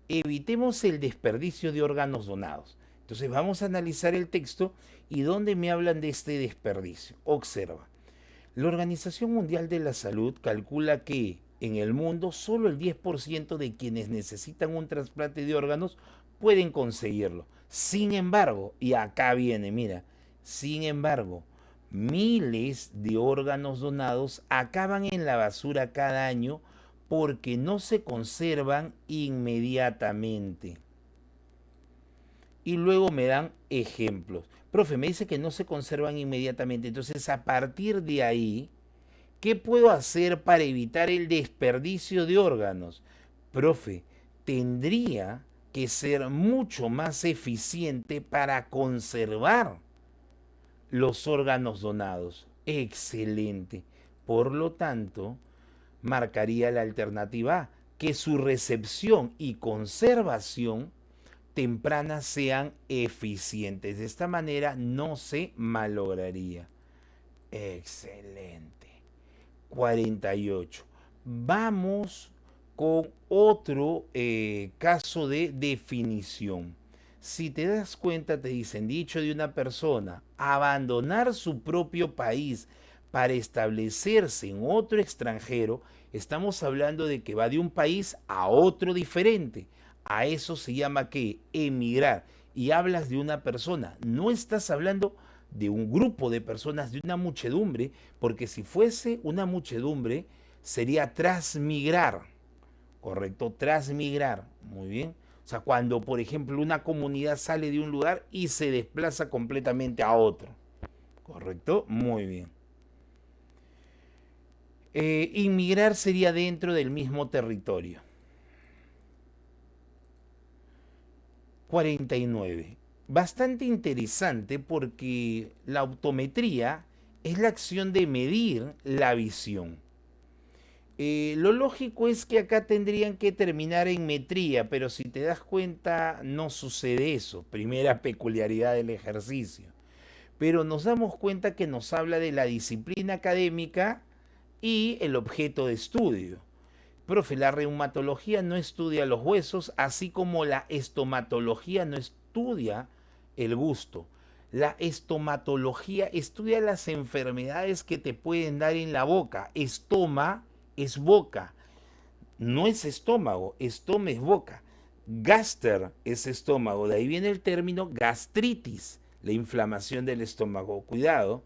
evitemos el desperdicio de órganos donados. Entonces vamos a analizar el texto y dónde me hablan de este desperdicio. Observa. La Organización Mundial de la Salud calcula que en el mundo solo el 10% de quienes necesitan un trasplante de órganos pueden conseguirlo. Sin embargo, y acá viene, mira, sin embargo, miles de órganos donados acaban en la basura cada año porque no se conservan inmediatamente. Y luego me dan ejemplos. Profe, me dice que no se conservan inmediatamente. Entonces, a partir de ahí, ¿qué puedo hacer para evitar el desperdicio de órganos? Profe, tendría que ser mucho más eficiente para conservar los órganos donados. Excelente. Por lo tanto, marcaría la alternativa A, que su recepción y conservación tempranas sean eficientes. De esta manera no se malograría. Excelente. 48. Vamos con otro caso de definición. Si te das cuenta, te dicen, dicho de una persona, abandonar su propio país para establecerse en otro extranjero, estamos hablando de que va de un país a otro diferente. A eso se llama ¿qué? Emigrar. Y hablas de una persona, no estás hablando de un grupo de personas, de una muchedumbre, porque si fuese una muchedumbre sería transmigrar, ¿correcto? Transmigrar, muy bien. O sea, cuando, por ejemplo, una comunidad sale de un lugar y se desplaza completamente a otro, ¿correcto? Muy bien. Inmigrar sería dentro del mismo territorio. 49. Bastante interesante porque la optometría es la acción de medir la visión. Lo lógico es que acá tendrían que terminar en metría, pero si te das cuenta no sucede eso. Primera peculiaridad del ejercicio. Pero nos damos cuenta que nos habla de la disciplina académica y el objeto de estudio. Profe, la reumatología no estudia los huesos, así como la estomatología no estudia el gusto. La estomatología estudia las enfermedades que te pueden dar en la boca. Estoma es boca, no es estómago, estoma es boca. Gaster es estómago, de ahí viene el término gastritis, la inflamación del estómago. Cuidado,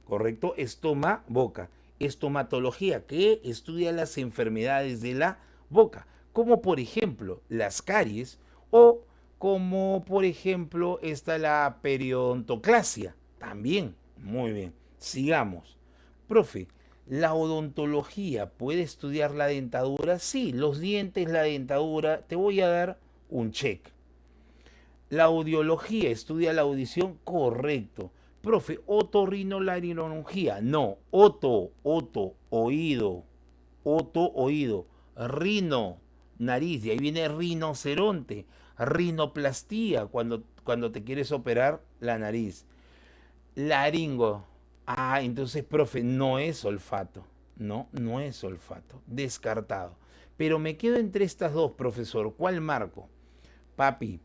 correcto, estoma, boca. Estomatología, que estudia las enfermedades de la boca, como por ejemplo las caries o como por ejemplo está la periodontoclasia. También, muy bien, sigamos. Profe, ¿la odontología puede estudiar la dentadura? Sí, los dientes, la dentadura, te voy a dar un check. La audiología estudia la audición, correcto. Profe, otorrinolaringología, no, oído, oído, rino, nariz, de ahí viene rinoceronte, rinoplastía, cuando te quieres operar la nariz. Laringo, entonces, profe, no es olfato, no, no es olfato, descartado. Pero me quedo entre estas dos, profesor, ¿cuál marco? Papi,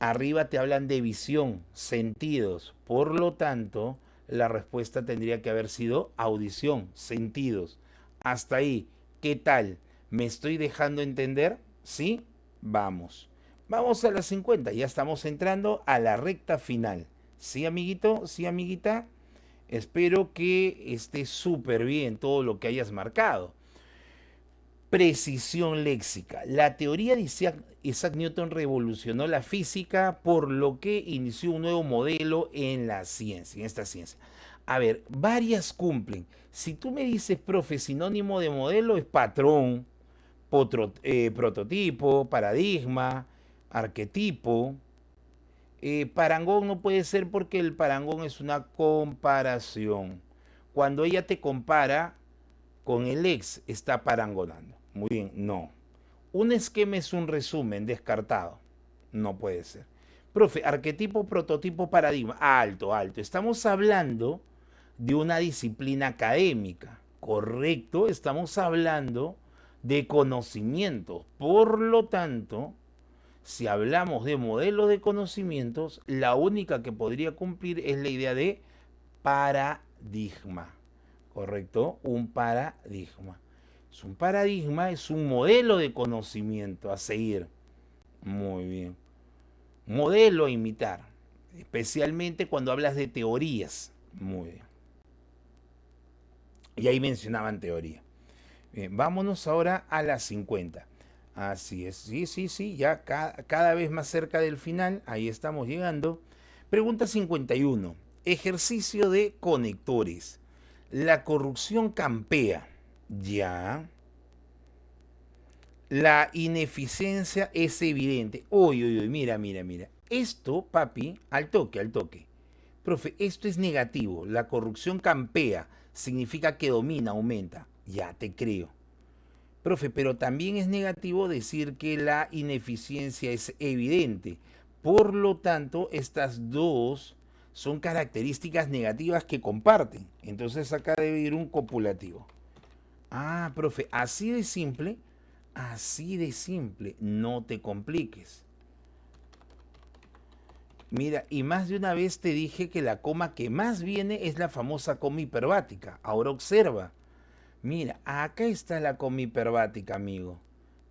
arriba te hablan de visión, sentidos. Por lo tanto, la respuesta tendría que haber sido audición, sentidos. Hasta ahí, ¿qué tal? ¿Me estoy dejando entender? ¿Sí? Vamos. Vamos a las 50, ya estamos entrando a la recta final. ¿Sí, amiguito? ¿Sí, amiguita? Espero que esté súper bien todo lo que hayas marcado. Precisión léxica. La teoría de Isaac Newton revolucionó la física, por lo que inició un nuevo modelo en la ciencia, en esta ciencia. A ver, varias cumplen. Si tú me dices, profe, sinónimo de modelo es patrón, prototipo, paradigma, arquetipo. Parangón no puede ser porque el parangón es una comparación. Cuando ella te compara con el ex, está parangonando. Muy bien, no. Un esquema es un resumen, descartado. No puede ser. Profe, arquetipo, prototipo, paradigma. Alto, alto. Estamos hablando de una disciplina académica. Correcto, estamos hablando de conocimiento. Por lo tanto, Si hablamos de modelos de conocimientos, la única que podría cumplir es la idea de paradigma. ¿Correcto? Un paradigma. Es un paradigma, es un modelo de conocimiento a seguir. Muy bien. Modelo a imitar. Especialmente cuando hablas de teorías. Muy bien. Y ahí mencionaban teoría. Bien, vámonos ahora a las 50. Así es, sí, sí, sí, ya cada vez más cerca del final, ahí estamos llegando. Pregunta 51. Ejercicio de conectores. La corrupción campea. Ya. La ineficiencia es evidente. Uy, uy, uy, mira, mira, mira. Esto, papi, al toque, al toque. Profe, esto es negativo. La corrupción campea. Significa que domina, aumenta. Ya te creo. Profe, pero también es negativo decir que la ineficiencia es evidente. Por lo tanto, estas dos son características negativas que comparten. Entonces acá debe ir un copulativo. Ah, profe, así de simple, no te compliques. Mira, y más de una vez te dije que la coma que más viene es la famosa coma hiperbática. Ahora observa. Mira, acá está la coma hiperbática, amigo.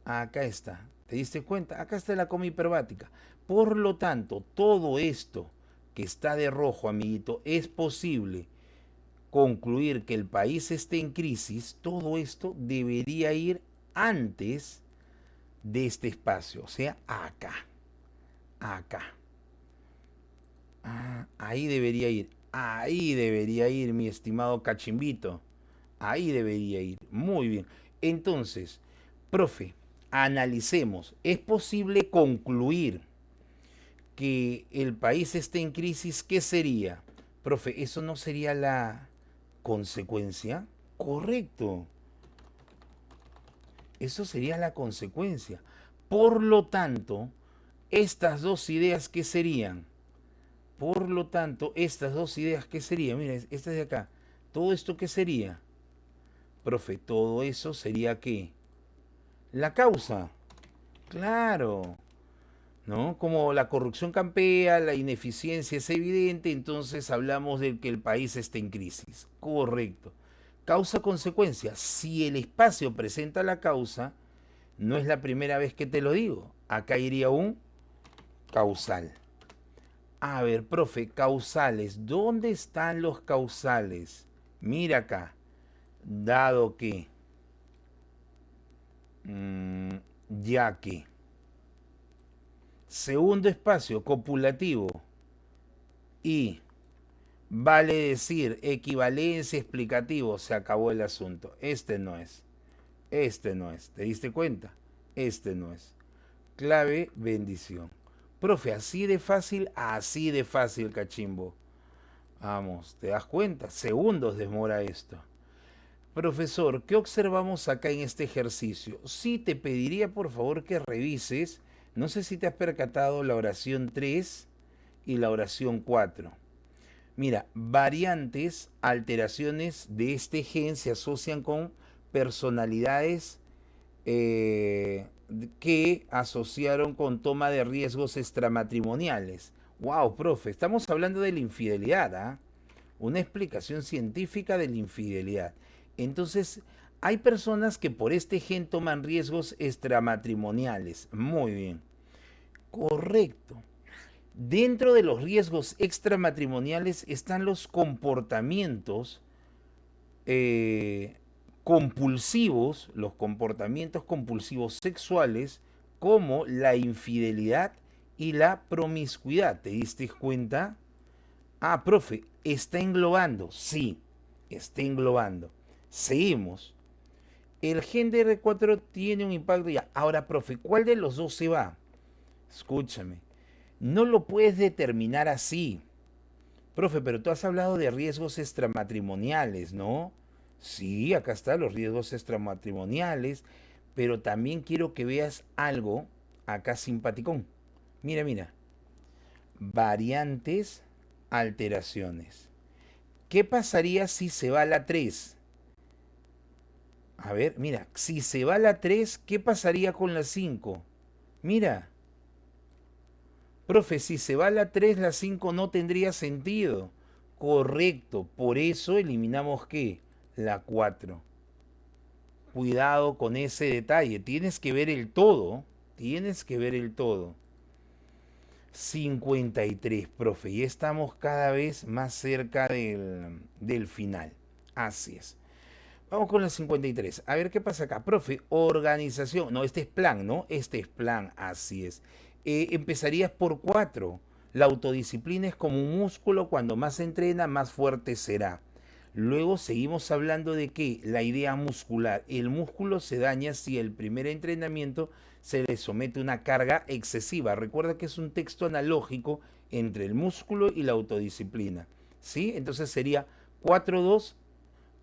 Acá está. ¿Te diste cuenta? Acá está la coma hiperbática. Por lo tanto, todo esto que está de rojo, amiguito, es posible concluir que el país esté en crisis. Todo esto debería ir antes de este espacio, o sea, acá. Acá. Ah, ahí debería ir, mi estimado cachimbito. Ahí debería ir. Muy bien. Entonces, profe, analicemos. ¿Es posible concluir que el país esté en crisis? ¿Qué sería? Profe, ¿eso no sería la consecuencia? Correcto. Eso sería la consecuencia. Por lo tanto, estas dos ideas, ¿qué serían? Por lo tanto, estas dos ideas, ¿qué serían? Mira, esta de acá. ¿Todo esto qué sería? Profe, todo eso sería ¿qué? La causa. Claro. ¿No? Como la corrupción campea, la ineficiencia es evidente, entonces hablamos de que el país está en crisis. Correcto. Causa-consecuencia. Si el espacio presenta la causa, no es la primera vez que te lo digo. Acá iría un causal. A ver, profe, causales. ¿Dónde están los causales? Mira acá. Dado que, ya que. Segundo espacio, copulativo. Y vale decir equivalencia, explicativo. Se acabó el asunto. Este no es. Este no es. ¿Te diste cuenta? Este no es. Clave, bendición. Profe, así de fácil, cachimbo. Vamos, ¿te das cuenta? Segundos demora esto. Profesor, ¿qué observamos acá en este ejercicio? Sí, te pediría por favor que revises, no sé si te has percatado la oración 3 y la oración 4. Mira, variantes, alteraciones de este gen se asocian con personalidades que asociaron con toma de riesgos extramatrimoniales. Wow, profe, estamos hablando de la infidelidad, ¿ah? Una explicación científica de la infidelidad. Entonces, hay personas que por este gen toman riesgos extramatrimoniales. Muy bien. Correcto. Dentro de los riesgos extramatrimoniales están los comportamientos eh, compulsivos, los comportamientos compulsivos sexuales, como la infidelidad y la promiscuidad. ¿Te diste cuenta? Ah, profe, está englobando. Sí, está englobando. Seguimos. El gen de R4 tiene un impacto ya. Ahora, profe, ¿cuál de los dos se va? Escúchame. No lo puedes determinar así. Profe, pero tú has hablado de riesgos extramatrimoniales, ¿no? Sí, acá están los riesgos extramatrimoniales, pero también quiero que veas algo acá simpaticón. Mira, mira. Variantes, alteraciones. ¿Qué pasaría si se va la 3? A ver, mira, si se va la 3, ¿qué pasaría con la 5? Mira, Profe, si se va la 3, la 5 no tendría sentido. Correcto, por eso eliminamos ¿qué? La 4. Cuidado con ese detalle, tienes que ver el todo, tienes que ver el todo. 53, profe, y estamos cada vez más cerca del final. Así es. Vamos con la 53. A ver qué pasa acá. Profe, organización. No, este es plan, ¿no? Este es plan, así es. Empezarías por 4. La autodisciplina es como un músculo, cuando más se entrena, más fuerte será. Luego seguimos hablando de que la idea muscular, el músculo se daña si el primer entrenamiento se le somete a una carga excesiva. Recuerda que es un texto analógico entre el músculo y la autodisciplina. ¿Sí? Entonces sería 4-2,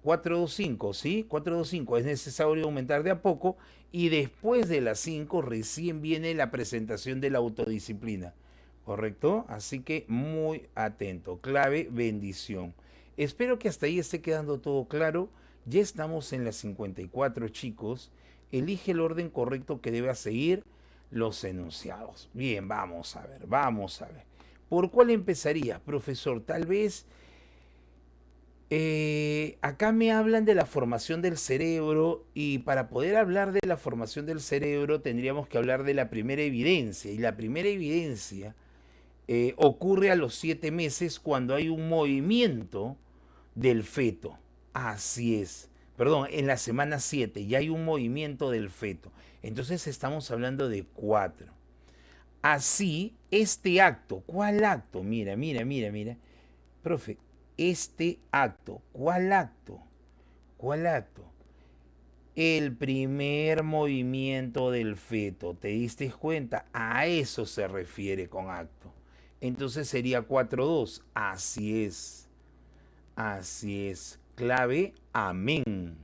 4-2-5, ¿sí? 4-2-5. Es necesario aumentar de a poco y después de las 5 recién viene la presentación de la autodisciplina. ¿Correcto? Así que muy atento. Clave, bendición. Espero que hasta ahí esté quedando todo claro. Ya estamos en las 54, chicos. Elige el orden correcto que debe seguir los enunciados. Bien, vamos a ver, vamos a ver. ¿Por cuál empezarías, profesor? Tal vez acá me hablan de la formación del cerebro y para poder hablar de la formación del cerebro tendríamos que hablar de la primera evidencia. Y la primera evidencia ocurre a los 7 meses cuando hay un movimiento del feto. Así es. Perdón, en la semana 7 ya hay un movimiento del feto. Entonces estamos hablando de 4. Así, este acto, ¿cuál acto? Mira, mira, mira, mira. Profe, este acto, ¿cuál acto? ¿Cuál acto? El primer movimiento del feto. ¿Te diste cuenta? A eso se refiere con acto. Entonces sería 4-2. Así es. Así es. Clave, amén.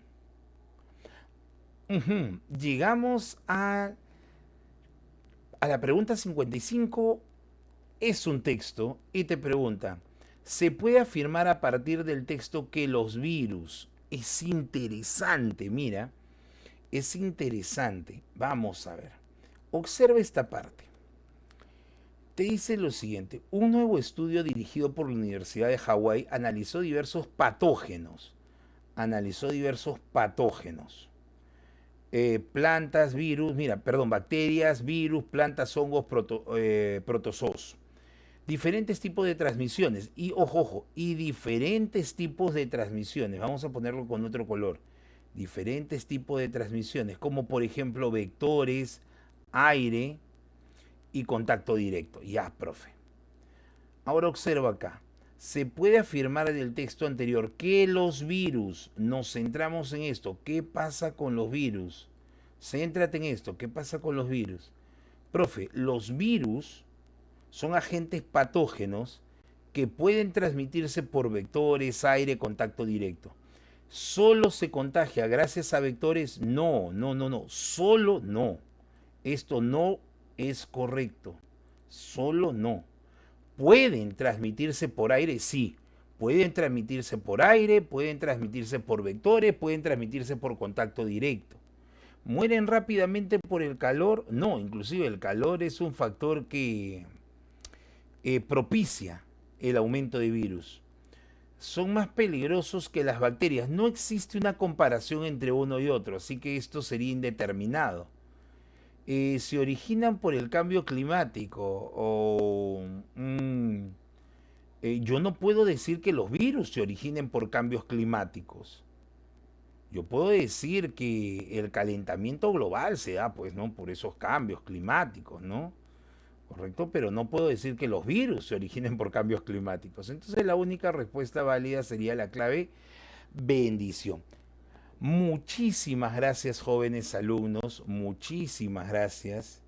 Llegamos a la pregunta 55. Es un texto y te pregunta, ¿se puede afirmar a partir del texto que los virus? Es interesante, mira, es interesante. Vamos a ver. Observa esta parte. Te dice lo siguiente, un nuevo estudio dirigido por la Universidad de Hawái analizó diversos patógenos. Analizó diversos patógenos. Plantas, virus, mira, perdón, bacterias, virus, plantas, hongos, protozoos. Diferentes tipos de transmisiones. Y ojo, ojo, y diferentes tipos de transmisiones. Vamos a ponerlo con otro color. Diferentes tipos de transmisiones, como por ejemplo vectores, aire y contacto directo. Ya, profe. Ahora observa acá. Se puede afirmar en el texto anterior que los virus, nos centramos en esto, ¿qué pasa con los virus? Céntrate en esto, ¿qué pasa con los virus? Profe, los virus son agentes patógenos que pueden transmitirse por vectores, aire, contacto directo. ¿Solo se contagia gracias a vectores? No, no, no, no, solo no. Esto no es correcto. Solo no. ¿Pueden transmitirse por aire? Sí. Pueden transmitirse por aire, pueden transmitirse por vectores, pueden transmitirse por contacto directo. ¿Mueren rápidamente por el calor? No, inclusive el calor es un factor que propicia el aumento de virus. Son más peligrosos que las bacterias. No existe una comparación entre uno y otro, así que esto sería indeterminado. Se originan por el cambio climático o yo no puedo decir que los virus se originen por cambios climáticos. Yo puedo decir que el calentamiento global se da, pues, ¿no? Por esos cambios climáticos, ¿no? Correcto, pero no puedo decir que los virus se originen por cambios climáticos. Entonces la única respuesta válida sería la clave bendición. Muchísimas gracias, jóvenes alumnos, muchísimas gracias.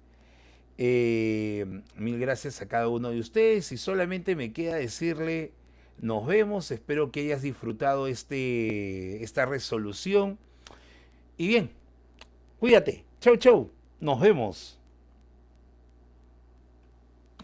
Mil gracias a cada uno de ustedes y solamente me queda decirle, nos vemos, espero que hayas disfrutado esta resolución. Y bien, cuídate, chau chau, nos vemos.